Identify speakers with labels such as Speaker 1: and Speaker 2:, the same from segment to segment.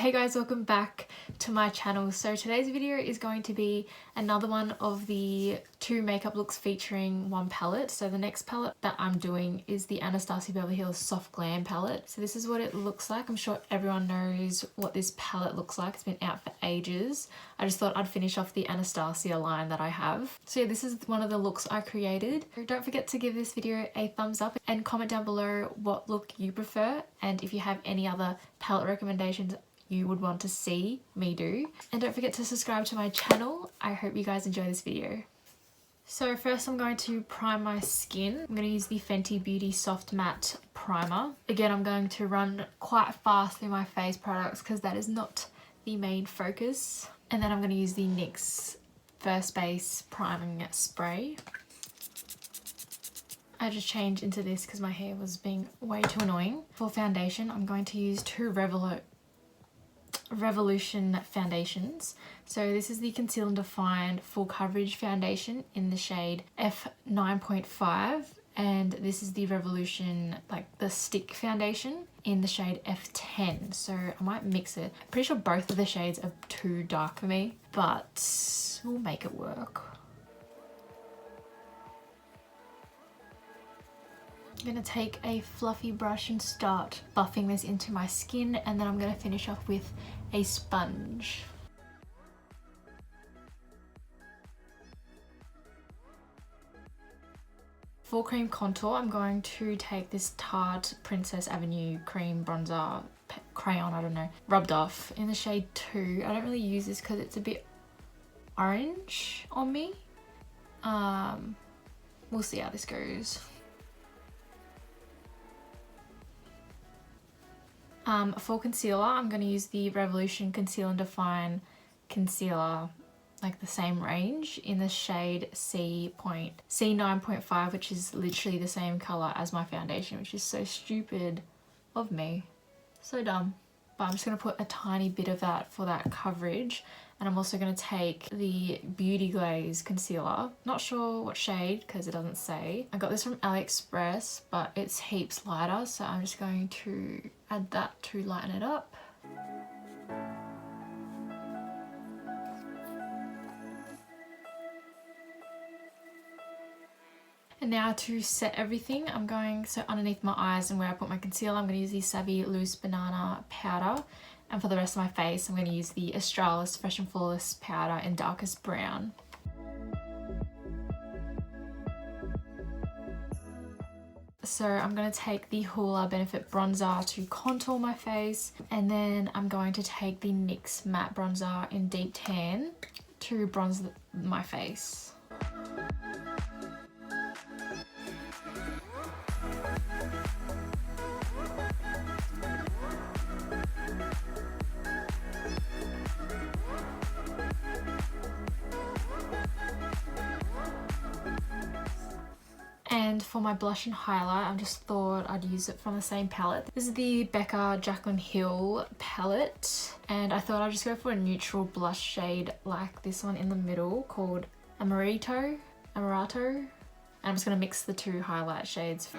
Speaker 1: Hey guys, welcome back to my channel. So today's video is going to be another one of the 2 makeup looks featuring 1 palette. So the next palette that I'm doing is the Anastasia Beverly Soft Glam palette. So this is what it looks like. I'm sure everyone knows what this palette looks like. It's been out for ages. I just thought I'd finish off the Anastasia line that I have. So yeah, this is one of the looks I created. Don't forget to give this video a thumbs up and comment down below what look you prefer, and if you have any other palette recommendations you would want to see me do. And don't forget to subscribe to my channel. I hope you guys enjoy this video. So first I'm going to prime my skin. I'm going to use the Fenty Beauty Soft Matte Primer. Again, I'm going to run quite fast through my face products because that is not the main focus. And then I'm going to use the NYX First Base Priming Spray. I just changed into this because my hair was being way too annoying. For foundation, I'm going to use 2 Revolution foundations. So this is the Conceal and Define Full Coverage Foundation in the shade F9.5, and this is the Revolution, like the stick foundation, in the shade F10. So I might mix it. I'm pretty sure both of the shades are too dark for me, but we'll make it work. I'm going to take a fluffy brush and start buffing this into my skin, and then I'm going to finish off with a sponge. For cream contour, I'm going to take this Tarte Princess Avenue cream bronzer, crayon, I don't know, rubbed off in the shade 2. I don't really use this because it's a bit orange on me. We'll see how this goes. For concealer, I'm going to use the Revolution Conceal and Define Concealer, like the same range, in the shade C9.5, which is literally the same colour as my foundation, which is so stupid of me. So dumb. But I'm just going to put a tiny bit of that for that coverage. And I'm also going to take the Beauty Glazed concealer. Not sure what shade because it doesn't say. I got this from AliExpress, but it's heaps lighter, so I'm just going to add that to lighten it up. And now to set everything, so underneath my eyes and where I put my concealer, I'm going to use the Savvy Loose Banana powder. And for the rest of my face, I'm going to use the Australis Fresh and Flawless powder in darkest brown. So I'm going to take the Hoola Benefit Bronzer to contour my face, and then I'm going to take the NYX Matte Bronzer in Deep Tan to bronze my face. And for my blush and highlight, I just thought I'd use it from the same palette. This is the Becca Jaclyn Hill palette, and I thought I'd just go for a neutral blush shade like this one in the middle called Amaretto. And I'm just going to mix the 2 highlight shades.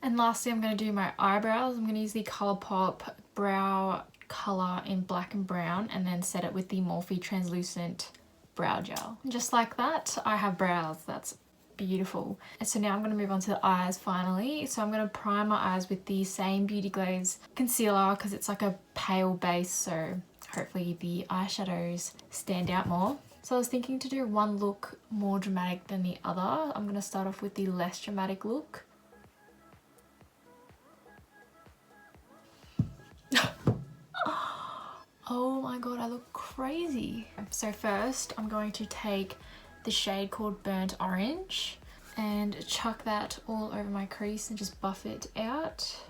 Speaker 1: And lastly, I'm going to do my eyebrows. I'm going to use the Colourpop brow colour in black and brown, and then set it with the Morphe translucent brow gel. And just like that, I have brows. That's beautiful. And so now I'm going to move on to the eyes finally. So I'm going to prime my eyes with the same Beauty Glaze concealer because it's like a pale base, so hopefully the eyeshadows stand out more. So I was thinking to do one look more dramatic than the other. I'm going to start off with the less dramatic look. Oh my god, I look crazy. So first I'm going to take the shade called Burnt Orange and chuck that all over my crease and just buff it out.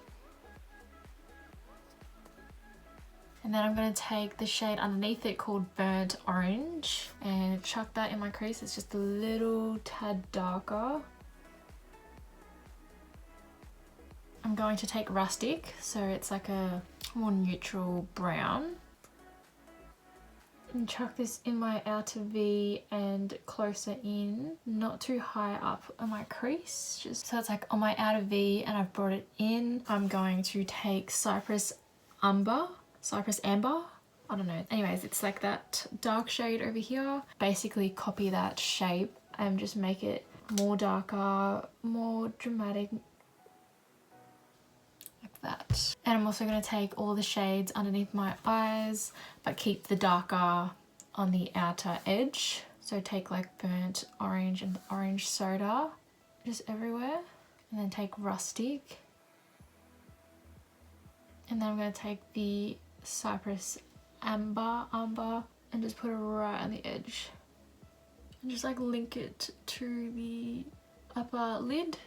Speaker 1: And then I'm going to take the shade underneath it called Burnt Orange and chuck that in my crease. It's just a little tad darker. I'm going to take Rustic, so it's like a more neutral brown. And chuck this in my outer V and closer in, not too high up on my crease, just so it's like on my outer V and I've brought it in. I'm going to take Cypress Amber, I don't know. Anyways, it's like that dark shade over here. Basically copy that shape and just make it more darker, more dramatic, like that. And I'm also going to take all the shades underneath my eyes, but keep the darker on the outer edge. So take like burnt orange and orange soda just everywhere. And then take rustic. And then I'm going to take the Cypress Amber and just put it right on the edge. And just like link it to the upper lid.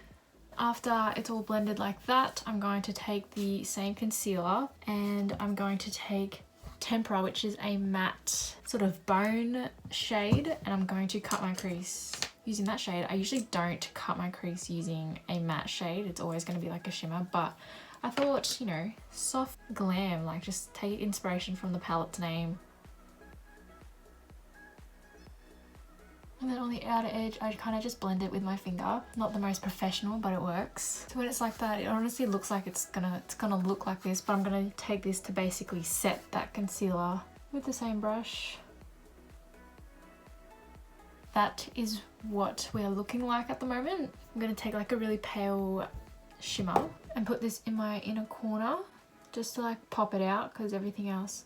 Speaker 1: After it's all blended like that, I'm going to take the same concealer and I'm going to take Tempera, which is a matte sort of bone shade, and I'm going to cut my crease using that shade. I usually don't cut my crease using a matte shade. It's always going to be like a shimmer, but I thought, you know, soft glam, like just take inspiration from the palette's name. And then on the outer edge, I kind of just blend it with my finger. Not the most professional, but it works. So when it's like that, it honestly looks like it's gonna look like this, but I'm gonna take this to basically set that concealer with the same brush. That is what we're looking like at the moment. I'm gonna take like a really pale shimmer and put this in my inner corner just to like pop it out because everything else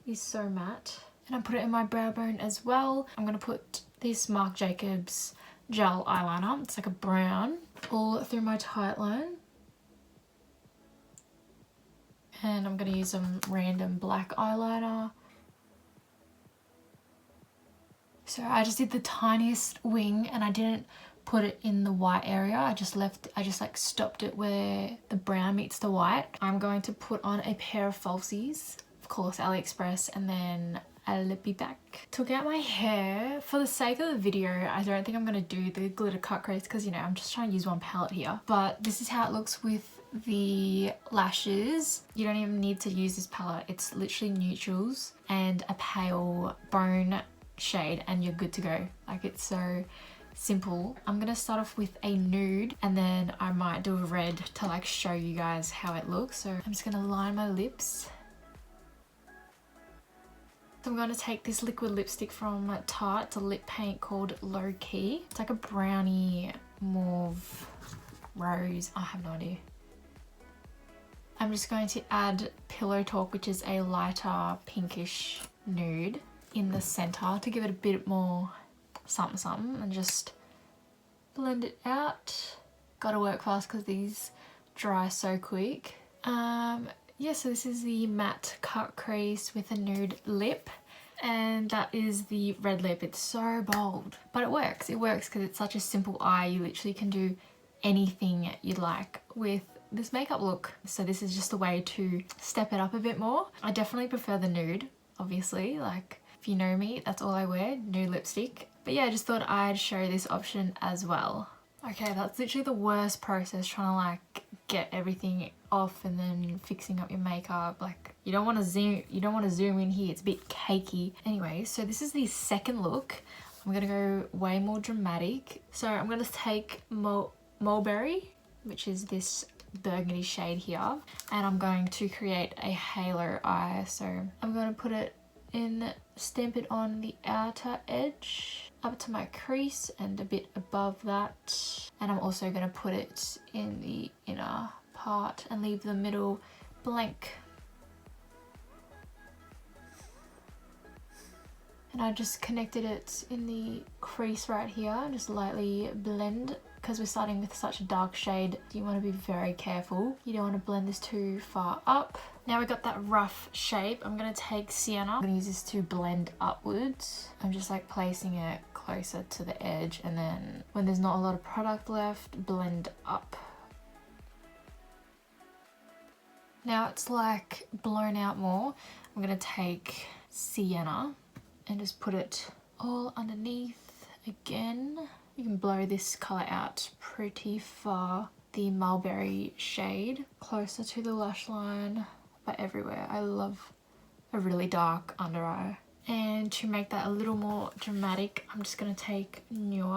Speaker 1: is so matte. And I put it in my brow bone as well. I'm gonna put this Marc Jacobs gel eyeliner. It's like a brown all through my tight line. And I'm gonna use some random black eyeliner. So I just did the tiniest wing and I didn't put it in the white area. I just like stopped it where the brown meets the white. I'm going to put on a pair of falsies, of course AliExpress, and then I'll be back. Took out my hair. For the sake of the video, I don't think I'm gonna do the glitter cut crease because, you know, I'm just trying to use one palette here. But this is how it looks with the lashes. You don't even need to use this palette. It's literally neutrals and a pale bone shade and you're good to go. Like, it's so simple. I'm gonna start off with a nude and then I might do a red to like show you guys how it looks. So I'm just gonna line my lips. So I'm going to take this liquid lipstick from Tarte. It's a lip paint called Lowkey. It's like a brownie mauve rose. I have no idea. I'm just going to add Pillowtalk, which is a lighter pinkish nude, in the center to give it a bit more something and just blend it out. Gotta work fast because these dry so quick. Yeah, so this is the matte cut crease with a nude lip, and that is the red lip. It's so bold, but it works. It works because it's such a simple eye. You literally can do anything you like with this makeup look. So this is just a way to step it up a bit more. I definitely prefer the nude, obviously. Like, if you know me, that's all I wear, nude lipstick. But yeah, I just thought I'd show this option as well. Okay, that's literally the worst process, trying to like get everything off and then fixing up your makeup. Like, you don't want to zoom in here, it's a bit cakey. Anyway, so this is the second look. I'm gonna go way more dramatic. So I'm gonna take Mulberry, which is this burgundy shade here, and I'm going to create a halo eye. So I'm gonna put it in, stamp it on the outer edge up to my crease and a bit above that, and I'm also going to put it in the inner part and leave the middle blank. And I just connected it in the crease right here and just lightly blend. Because we're starting with such a dark shade, you want to be very careful. You don't want to blend this too far up. Now we got that rough shape. I'm going to take Sienna. I'm going to use this to blend upwards. I'm just like placing it closer to the edge, and then when there's not a lot of product left, blend up. Now it's like blown out more. I'm going to take Sienna and just put it all underneath again. You can blow this colour out pretty far. The Mulberry shade, closer to the lash line, but everywhere. I love a really dark under eye. And to make that a little more dramatic, I'm just going to take the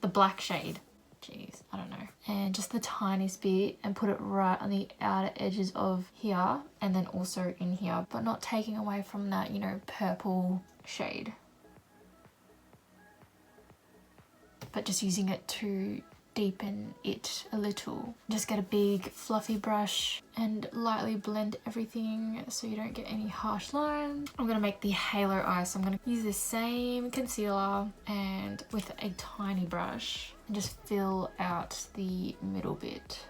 Speaker 1: black shade. Jeez, I don't know. And just the tiniest bit and put it right on the outer edges of here and then also in here, but not taking away from that, you know, purple shade. But just using it to deepen it a little. Just get a big fluffy brush and lightly blend everything so you don't get any harsh lines. I'm gonna make the halo eye, so I'm gonna use the same concealer and with a tiny brush and just fill out the middle bit.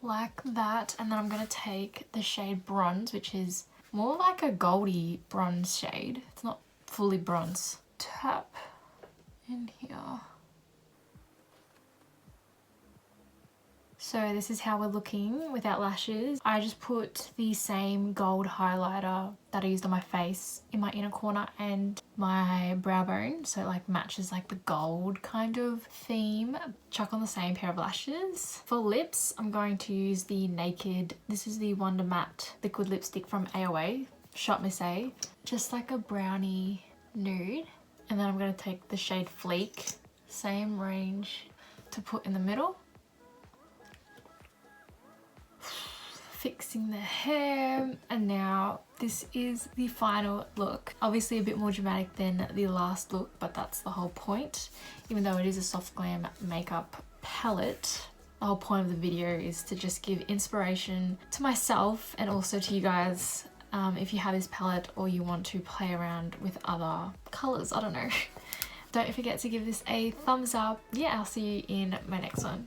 Speaker 1: Like that. And then I'm gonna take the shade Bronze, which is more like a goldy bronze shade. It's not fully bronze. Tap in here. So this is how we're looking without lashes. I just put the same gold highlighter that I used on my face in my inner corner and my brow bone, so it like matches like the gold kind of theme. Chuck on the same pair of lashes. For lips, I'm going to use the Naked, this is the Wonder Matte liquid lipstick from AOA, Shot Miss A. Just like a brownie nude. And then I'm going to take the shade Fleek, same range, to put in the middle. Fixing the hair, and now this is the final look. Obviously a bit more dramatic than the last look, but that's the whole point. Even though it is a soft glam makeup palette, the whole point of the video is to just give inspiration to myself and also to you guys. If you have this palette or you want to play around with other colours, I don't know. Don't forget to give this a thumbs up. Yeah, I'll see you in my next one.